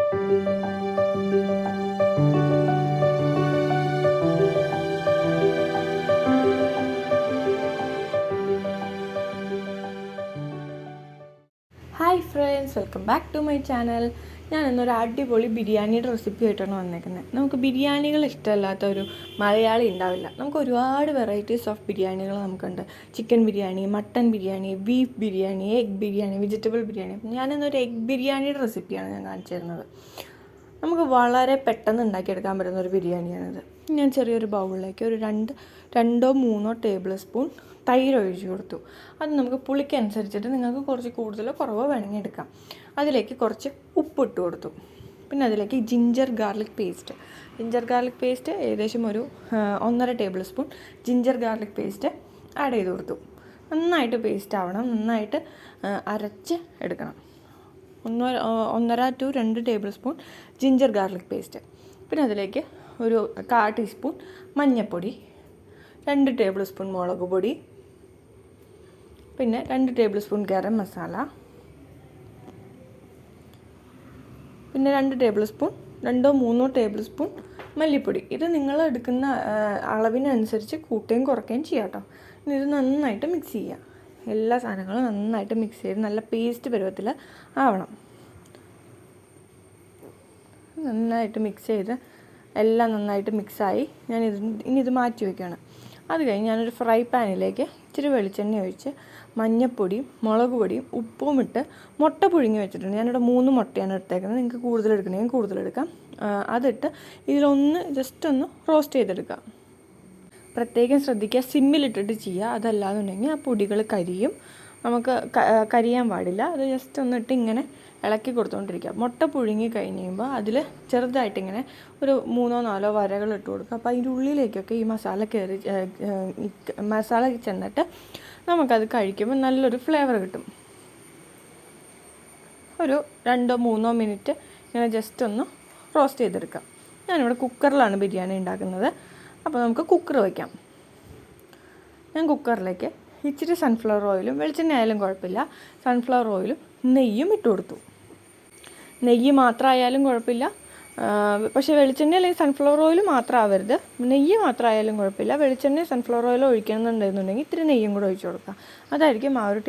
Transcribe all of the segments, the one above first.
Hi friends, welcome back to my channel. ഞാൻ ഇന്നൊരു അടിപൊളി ബിരിയാണിയുടെ റെസിപ്പി ആയിട്ടാണ് വന്നേക്കുന്നത്. നമുക്ക് ബിരിയാണികൾ ഇഷ്ടമല്ലാത്ത ഒരു മലയാളി ഉണ്ടാവില്ല. നമുക്ക് ഒരുപാട് വെറൈറ്റീസ് ഓഫ് ബിരിയാണികൾ നമുക്കുണ്ട്. Chicken biryani, mutton biryani, beef biryani, egg biryani, vegetable biryani. ഞാനിന്നൊരു എഗ് ബിരിയാണിയുടെ റെസിപ്പിയാണ് ഞാൻ കാണിച്ചു തരുന്നത്. നമുക്ക് വളരെ പെട്ടെന്ന് ഉണ്ടാക്കിയെടുക്കാൻ പറ്റുന്ന ഒരു ബിരിയാണിയാണിത്. ഞാൻ ചെറിയൊരു ബൗളിലേക്ക് ഒരു രണ്ടോ മൂന്നോ ടേബിൾ സ്പൂൺ തൈര് ഒഴിച്ച് കൊടുത്തു. അത് നമുക്ക് പുളിക്കനുസരിച്ചിട്ട് നിങ്ങൾക്ക് കുറച്ച് കൂടുതലോ കുറവോ വേണമെങ്കിൽ എടുക്കാം. അതിലേക്ക് കുറച്ച് ഉപ്പിട്ട് കൊടുത്തു. പിന്നെ അതിലേക്ക് ജിഞ്ചർ ഗാർലിക് പേസ്റ്റ് ഏകദേശം ഒരു 1.5 table spoon ginger garlic paste add ചെയ്ത് കൊടുത്തു. നന്നായിട്ട് പേസ്റ്റ് ആവണം, നന്നായിട്ട് അരച്ച് എടുക്കണം. 1.5 to 2 table spoon ginger garlic paste. പിന്നെ അതിലേക്ക് ഒരു 1/4 ടീസ്പൂൺ മഞ്ഞൾപ്പൊടി, 2 ടേബിൾ സ്പൂൺ മുളക് പൊടി, പിന്നെ 2 ടേബിൾ സ്പൂൺ ഗരം മസാല, പിന്നെ 2 3 ടേബിൾ സ്പൂൺ മല്ലിപ്പൊടി. ഇത് നിങ്ങൾ എടുക്കുന്ന അളവിനനുസരിച്ച് കൂട്ടുകയും കുറയ്ക്കുകയും ചെയ്യാം കേട്ടോ. ഇത് നന്നായിട്ട് മിക്സ് ചെയ്യുക. എല്ലാ സാധനങ്ങളും നന്നായിട്ട് മിക്സ് ചെയ്ത് നല്ല പേസ്റ്റ് പരുവത്തിൽ ആവണം. നന്നായിട്ട് മിക്സ് ചെയ്ത് എല്ലാം നന്നായിട്ട് മിക്സായി ഇനി ഇത് മാറ്റി വയ്ക്കുകയാണ്. അത് കഴിഞ്ഞ് ഞാനൊരു ഫ്രൈ പാനിലേക്ക് ഇച്ചിരി വെളിച്ചെണ്ണ ഒഴിച്ച് മഞ്ഞൾപ്പൊടിയും മുളക് പൊടിയും ഉപ്പും ഇട്ട് മുട്ട പുഴുങ്ങി വെച്ചിട്ടുണ്ട്. ഞാനിവിടെ 3 മുട്ടയാണ് എടുത്തേക്കുന്നത്. നിങ്ങൾക്ക് കൂടുതൽ എടുക്കണമെങ്കിൽ കൂടുതലെടുക്കാം. അതിട്ട് ഇതിലൊന്ന് ജസ്റ്റ് ഒന്ന് റോസ്റ്റ് ചെയ്തെടുക്കാം. പ്രത്യേകം ശ്രദ്ധിക്കുക, സിമ്മിലിട്ടിട്ട് ചെയ്യുക. അതല്ലാന്നുണ്ടെങ്കിൽ ആ പൊടികൾ കരിയും. നമുക്ക് കരിയാൻ പാടില്ല. അത് ജസ്റ്റ് ഒന്നിട്ട് ഇങ്ങനെ ഇളക്കി കൊടുത്തുകൊണ്ടിരിക്കുക. മുട്ട പുഴുങ്ങി കഴിഞ്ഞ് കഴിയുമ്പോൾ അതിൽ ചെറുതായിട്ടിങ്ങനെ ഒരു 3-4 വരകൾ ഇട്ട് കൊടുക്കുക. അപ്പോൾ അതിൻ്റെ ഉള്ളിലേക്കൊക്കെ ഈ മസാല ചെന്നിട്ട് നമുക്കത് കഴിക്കുമ്പോൾ നല്ലൊരു ഫ്ലേവർ കിട്ടും. ഒരു 2-3 മിനിറ്റ് ഇങ്ങനെ ജസ്റ്റ് ഒന്ന് റോസ്റ്റ് ചെയ്തെടുക്കാം. ഞാനിവിടെ കുക്കറിലാണ് ബിരിയാണി ഉണ്ടാക്കുന്നത്. അപ്പോൾ നമുക്ക് കുക്കർ വയ്ക്കാം. ഞാൻ കുക്കറിലേക്ക് ഇച്ചിരി സൺഫ്ലവർ ഓയിലും വെളിച്ചെണ്ണ ആയാലും കുഴപ്പമില്ല, സൺഫ്ലവർ ഓയിലും നെയ്യും ഇട്ട് കൊടുത്തു. നെയ്യ് മാത്രമായാലും കുഴപ്പമില്ല, പക്ഷേ വെളിച്ചെണ്ണ അല്ലെങ്കിൽ സൺഫ്ലവർ ഓയിൽ മാത്രം ആവരുത്. നെയ്യ് മാത്രമായാലും കുഴപ്പമില്ല. വെളിച്ചെണ്ണ സൺഫ്ലവർ ഓയിൽ ഒഴിക്കണമെന്നുണ്ടെന്നുണ്ടെങ്കിൽ ഇത്തിരി നെയ്യും കൂടെ ഒഴിച്ച് കൊടുക്കുക. അതായിരിക്കും ആ ഒരു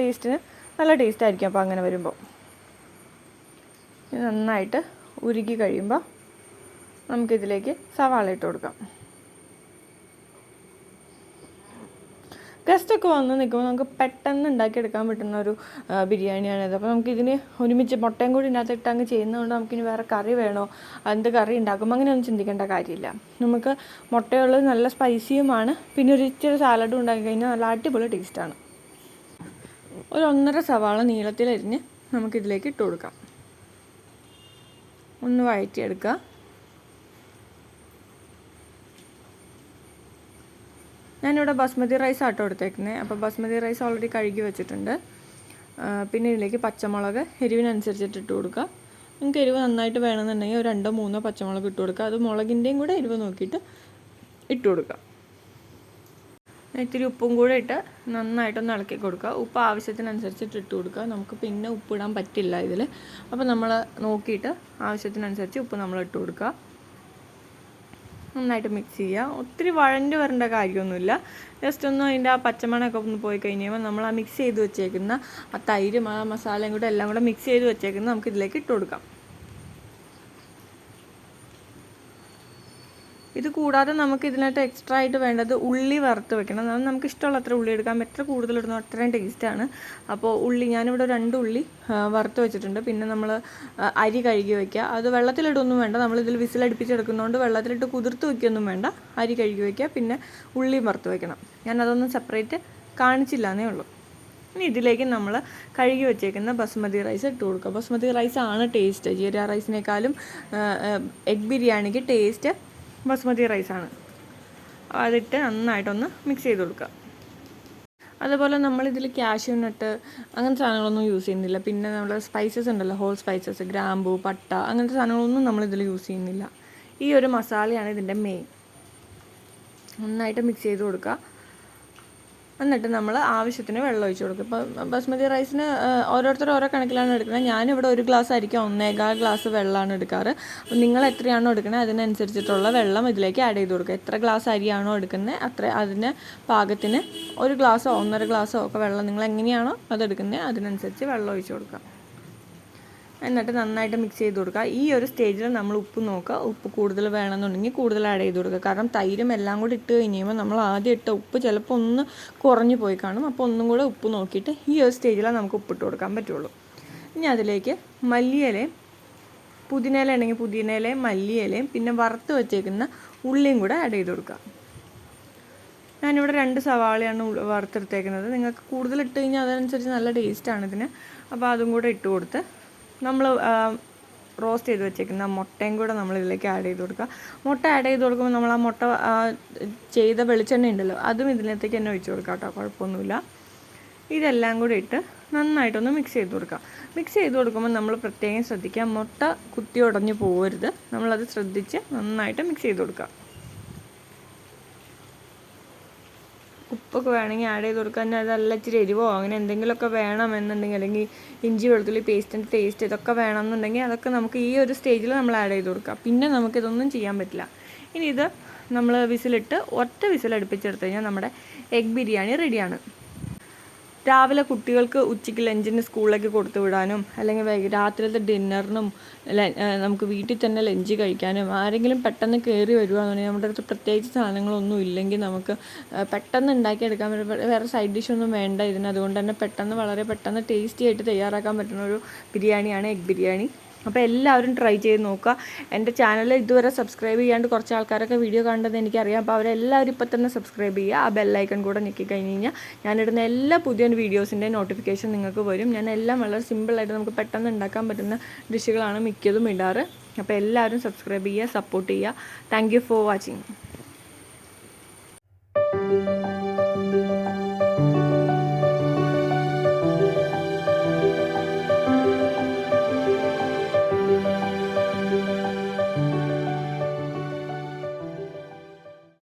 ടേസ്റ്റിന് നല്ല ടേസ്റ്റ് ആയിരിക്കും. അപ്പോൾ അങ്ങനെ വരുമ്പോൾ നന്നായിട്ട് ഉരുക്കി കഴിയുമ്പോൾ നമുക്കിതിലേക്ക് സവാള ഇട്ട് കൊടുക്കാം. ഗസ്റ്റൊക്കെ വന്ന് നിൽക്കുമ്പോൾ നമുക്ക് പെട്ടെന്ന് ഉണ്ടാക്കിയെടുക്കാൻ പറ്റുന്ന ഒരു ബിരിയാണിയാണിത്. അപ്പോൾ നമുക്കിതിന് ഒരുമിച്ച് മുട്ടയും കൂടി ഇതിനകത്ത് ഇട്ട് അങ്ങ് ചെയ്യുന്നതുകൊണ്ട് നമുക്കിനി വേറെ കറി വേണോ, എന്ത് കറി ഉണ്ടാക്കും അങ്ങനെയൊന്നും ചിന്തിക്കേണ്ട കാര്യമില്ല. നമുക്ക് മുട്ടയുള്ളത് നല്ല സ്പൈസിയുമാണ്. പിന്നെ ഒരു ഇച്ചിരി സാലഡും ഉണ്ടാക്കി കഴിഞ്ഞാൽ നല്ല അടിപൊളി ടേസ്റ്റാണ്. ഒരു 1.5 സവാള നീളത്തിലരിഞ്ഞ് നമുക്കിതിലേക്ക് ഇട്ട് കൊടുക്കാം. ഒന്ന് വഴറ്റിയെടുക്കുക. ഞാനിവിടെ ബസ്മതി റൈസ് ആട്ടോ എടുത്തേക്കുന്നത്. അപ്പോൾ ബസ്മതി റൈസ് ഓൾറെഡി കഴുകി വെച്ചിട്ടുണ്ട്. പിന്നെ ഇതിലേക്ക് പച്ചമുളക് എരിവിനനുസരിച്ചിട്ട് ഇട്ട് കൊടുക്കുക. നിങ്ങൾക്ക് എരിവ് നന്നായിട്ട് വേണമെന്നുണ്ടെങ്കിൽ ഒരു 2-3 പച്ചമുളക് ഇട്ട് കൊടുക്കുക. അത് മുളകിൻ്റെയും കൂടെ എരിവ് നോക്കിയിട്ട് ഇട്ട് കൊടുക്കുക. ഇത്തിരി ഉപ്പും കൂടെ ഇട്ട് നന്നായിട്ടൊന്ന് ഇളക്കി കൊടുക്കുക. ഉപ്പ് ആവശ്യത്തിനനുസരിച്ചിട്ട് ഇട്ട് കൊടുക്കുക. നമുക്ക് പിന്നെ ഉപ്പിടാൻ പറ്റില്ല ഇതിൽ. അപ്പോൾ നമ്മൾ നോക്കിയിട്ട് ആവശ്യത്തിനനുസരിച്ച് ഉപ്പ് നമ്മൾ ഇട്ട് കൊടുക്കുക. നന്നായിട്ട് മിക്സ് ചെയ്യുക. ഒത്തിരി വഴണ്ട് വരേണ്ട കാര്യമൊന്നുമില്ല. ജസ്റ്റ് ഒന്ന് അതിൻ്റെ ആ പച്ചമണമൊക്കെ ഒന്ന് പോയി കഴിഞ്ഞാൽ നമ്മൾ ആ മിക്സ് ചെയ്ത് വെച്ചേക്കുന്ന ആ തൈരും ആ മസാലയും കൂടെ എല്ലാം കൂടെ മിക്സ് ചെയ്ത് വെച്ചേക്കുന്നത് നമുക്ക് ഇതിലേക്ക് ഇട്ട് കൊടുക്കാം. ഇത് കൂടാതെ നമുക്ക് ഇതിനകത്ത് എക്സ്ട്രാ ആയിട്ട് വേണ്ടത് ഉള്ളി വറുത്ത് വെക്കണം. അത് നമുക്ക് ഇഷ്ടമുള്ള അത്ര ഉള്ളി എടുക്കാം. എത്ര കൂടുതലിടുന്നോ അത്രയും ടേസ്റ്റാണ്. അപ്പോൾ ഞാനിവിടെ 2 ഉള്ളി വറുത്ത് വെച്ചിട്ടുണ്ട്. പിന്നെ നമ്മൾ അരി കഴുകി വയ്ക്കുക. അത് വെള്ളത്തിലിടൊന്നും വേണ്ട. നമ്മളിതിൽ വിസിലടുപ്പിച്ചെടുക്കുന്നതുകൊണ്ട് വെള്ളത്തിലിട്ട് കുതിർത്ത് വയ്ക്കുകയൊന്നും വേണ്ട. അരി കഴുകി വയ്ക്കുക, പിന്നെ ഉള്ളിയും വറുത്ത് വയ്ക്കണം. ഞാനതൊന്നും സെപ്പറേറ്റ് കാണിച്ചില്ല എന്നേ ഉള്ളൂ. ഇനി ഇതിലേക്ക് നമ്മൾ കഴുകി വെച്ചേക്കുന്ന ബസ്മതി റൈസ് ഇട്ട് കൊടുക്കുക. ബസ്മതി റൈസാണ് ടേസ്റ്റ്. ജീര റൈസിനേക്കാളും എഗ് ബിരിയാണിക്ക് ടേസ്റ്റ് ബസ്മതി റൈസാണ്. അതിട്ട് നന്നായിട്ടൊന്ന് മിക്സ് ചെയ്ത് കൊടുക്കുക. അതുപോലെ നമ്മളിതിൽ കാഷ്യൂ നട്ട് അങ്ങനത്തെ സാധനങ്ങളൊന്നും യൂസ് ചെയ്യുന്നില്ല. പിന്നെ നമ്മൾ സ്പൈസസ് ഉണ്ടല്ലോ, ഹോൾ സ്പൈസസ്, ഗ്രാമ്പൂ, പട്ട, അങ്ങനത്തെ സാധനങ്ങളൊന്നും നമ്മളിതിൽ യൂസ് ചെയ്യുന്നില്ല. ഈ ഒരു മസാലയാണ് ഇതിൻ്റെ മെയിൻ. നന്നായിട്ട് മിക്സ് ചെയ്ത് കൊടുക്കുക. എന്നിട്ട് നമ്മൾ ആവശ്യത്തിന് വെള്ളം ഒഴിച്ച് കൊടുക്കും. ഇപ്പോൾ ബസ്മതി റൈസിന് ഓരോരുത്തർ ഓരോ കണക്കിലാണ് എടുക്കുന്നത്. ഞാനിവിടെ 1 ഗ്ലാസ് ആയിരിക്കും 1.25 ഗ്ലാസ് വെള്ളമാണ് എടുക്കാറ്. അപ്പോൾ നിങ്ങൾ എത്രയാണോ എടുക്കുന്നത് അതിനനുസരിച്ചിട്ടുള്ള വെള്ളം ഇതിലേക്ക് ആഡ് ചെയ്ത് കൊടുക്കുക. എത്ര ഗ്ലാസ് അരിയാണോ എടുക്കുന്നത് അതിന് പാകത്തിന് 1 ഗ്ലാസ്സോ 1.5 ഗ്ലാസ്സോ ഒക്കെ വെള്ളം നിങ്ങൾ എങ്ങനെയാണോ അതെടുക്കുന്നത് അതിനനുസരിച്ച് വെള്ളം ഒഴിച്ച് കൊടുക്കുക. എന്നിട്ട് നന്നായിട്ട് മിക്സ് ചെയ്ത് കൊടുക്കുക. ഈ ഒരു സ്റ്റേജിൽ നമ്മൾ ഉപ്പ് നോക്കുക. ഉപ്പ് കൂടുതൽ വേണമെന്നുണ്ടെങ്കിൽ കൂടുതൽ ആഡ് ചെയ്ത് കൊടുക്കുക. കാരണം തൈരും എല്ലാം കൂടി ഇട്ട് കഴിയുമ്പോൾ നമ്മൾ ആദ്യം ഇട്ട ഉപ്പ് ചിലപ്പോൾ ഒന്ന് കുറഞ്ഞു പോയി കാണും. അപ്പോൾ ഒന്നും കൂടെ ഉപ്പ് നോക്കിയിട്ട് ഈ ഒരു സ്റ്റേജിലാണ് നമുക്ക് ഉപ്പിട്ട് കൊടുക്കാൻ പറ്റുള്ളൂ. ഇനി അതിലേക്ക് മല്ലിയിലയും പുതിനയില ഉണ്ടെങ്കിൽ പുതിനയിലയും മല്ലിയിലയും പിന്നെ വറുത്ത് വെച്ചേക്കുന്ന ഉള്ളിയും കൂടെ ആഡ് ചെയ്ത് കൊടുക്കുക. ഞാനിവിടെ 2 സവാളയാണ് വറുത്തെടുത്തേക്കുന്നത്. നിങ്ങൾക്ക് കൂടുതൽ ഇട്ട് കഴിഞ്ഞാൽ അതനുസരിച്ച് നല്ല ടേസ്റ്റാണ് ഇതിന്. അപ്പോൾ അതും കൂടെ ഇട്ട് കൊടുത്ത് നമ്മൾ റോസ്റ്റ് ചെയ്ത് വെച്ചേക്കുന്ന മുട്ടയും കൂടെ നമ്മൾ ഇതിലേക്ക് ആഡ് ചെയ്ത് കൊടുക്കുക. മുട്ട ആഡ് ചെയ്ത് കൊടുക്കുമ്പോൾ നമ്മൾ ആ മുട്ട ചെയ്ത വെളിച്ചെണ്ണ ഉണ്ടല്ലോ അതും ഇതിനകത്തേക്ക് തന്നെ ഒഴിച്ച് കൊടുക്കുക കേട്ടോ, കുഴപ്പമൊന്നുമില്ല. ഇതെല്ലാം കൂടി ഇട്ട് നന്നായിട്ടൊന്ന് മിക്സ് ചെയ്ത് കൊടുക്കുക. മിക്സ് ചെയ്ത് കൊടുക്കുമ്പോൾ നമ്മൾ പ്രത്യേകം ശ്രദ്ധിക്കുക, മുട്ട കുത്തി ഉടഞ്ഞ് പോകരുത്. നമ്മളത് ശ്രദ്ധിച്ച് നന്നായിട്ട് മിക്സ് ചെയ്ത് കൊടുക്കുക. ഉപ്പൊക്കെ വേണമെങ്കിൽ ആഡ് ചെയ്ത് കൊടുക്കുക. തന്നെ അതല്ല ഇച്ചിരി എരിവോ അങ്ങനെ എന്തെങ്കിലുമൊക്കെ വേണമെന്നുണ്ടെങ്കിൽ അല്ലെങ്കിൽ ഇഞ്ചി വെളുത്തുള്ളി പേസ്റ്റിൻ്റെ ടേസ്റ്റ് ഇതൊക്കെ വേണമെന്നുണ്ടെങ്കിൽ അതൊക്കെ നമുക്ക് ഈ ഒരു സ്റ്റേജിൽ നമ്മൾ ആഡ് ചെയ്ത് കൊടുക്കുക. പിന്നെ നമുക്കിതൊന്നും ചെയ്യാൻ പറ്റില്ല. ഇനി ഇത് നമ്മൾ വിസിലിട്ട് ഒറ്റ വിസിലടുപ്പിച്ചെടുത്ത് കഴിഞ്ഞാൽ നമ്മുടെ എഗ് ബിരിയാണി റെഡിയാണ്. രാവിലെ കുട്ടികൾക്ക് ഉച്ചയ്ക്ക് ലഞ്ചിന് സ്കൂളിലേക്ക് കൊടുത്തു വിടാനും അല്ലെങ്കിൽ രാത്രിയിലത്തെ ഡിന്നറിനും നമുക്ക് വീട്ടിൽ തന്നെ ലഞ്ച് കഴിക്കാനും ആരെങ്കിലും പെട്ടെന്ന് കയറി വരുവാണെന്നുണ്ടെങ്കിൽ നമ്മുടെ അടുത്ത് പ്രത്യേകിച്ച് സാധനങ്ങളൊന്നും ഇല്ലെങ്കിൽ നമുക്ക് പെട്ടെന്ന് ഉണ്ടാക്കിയെടുക്കാൻ പറ്റും. വേറെ സൈഡ് ഡിഷൊന്നും വേണ്ട ഇതിന്. അതുകൊണ്ട് തന്നെ വളരെ പെട്ടെന്ന് ടേസ്റ്റി ആയിട്ട് തയ്യാറാക്കാൻ പറ്റുന്ന ഒരു ബിരിയാണിയാണ് എഗ് ബിരിയാണി. അപ്പോൾ എല്ലാവരും ട്രൈ ചെയ്ത് നോക്കുക. എൻ്റെ ചാനൽ ഇതുവരെ സബ്സ്ക്രൈബ് ചെയ്യാണ്ട് കുറച്ച് ആൾക്കാരൊക്കെ വീഡിയോ കണ്ടത് എനിക്കറിയാം. അപ്പോൾ അവരെല്ലാവരും ഇപ്പോൾ തന്നെ സബ്സ്ക്രൈബ് ചെയ്യുക. ആ ബെല്ലൈക്കൺ കൂടെ ഞെക്കി കഴിഞ്ഞ് കഴിഞ്ഞാൽ ഞാനിടുന്ന എല്ലാ പുതിയ വീഡിയോസിൻ്റെ നോട്ടിഫിക്കേഷൻ നിങ്ങൾക്ക് വരും. ഞാൻ എല്ലാം വളരെ സിമ്പിളായിട്ട് നമുക്ക് പെട്ടെന്ന് ഉണ്ടാക്കാൻ പറ്റുന്ന ഡിഷുകളാണ് മിക്കതും ഇടാറ്. അപ്പോൾ എല്ലാവരും സബ്സ്ക്രൈബ് ചെയ്യുക, സപ്പോർട്ട് ചെയ്യുക. Thank you for watching.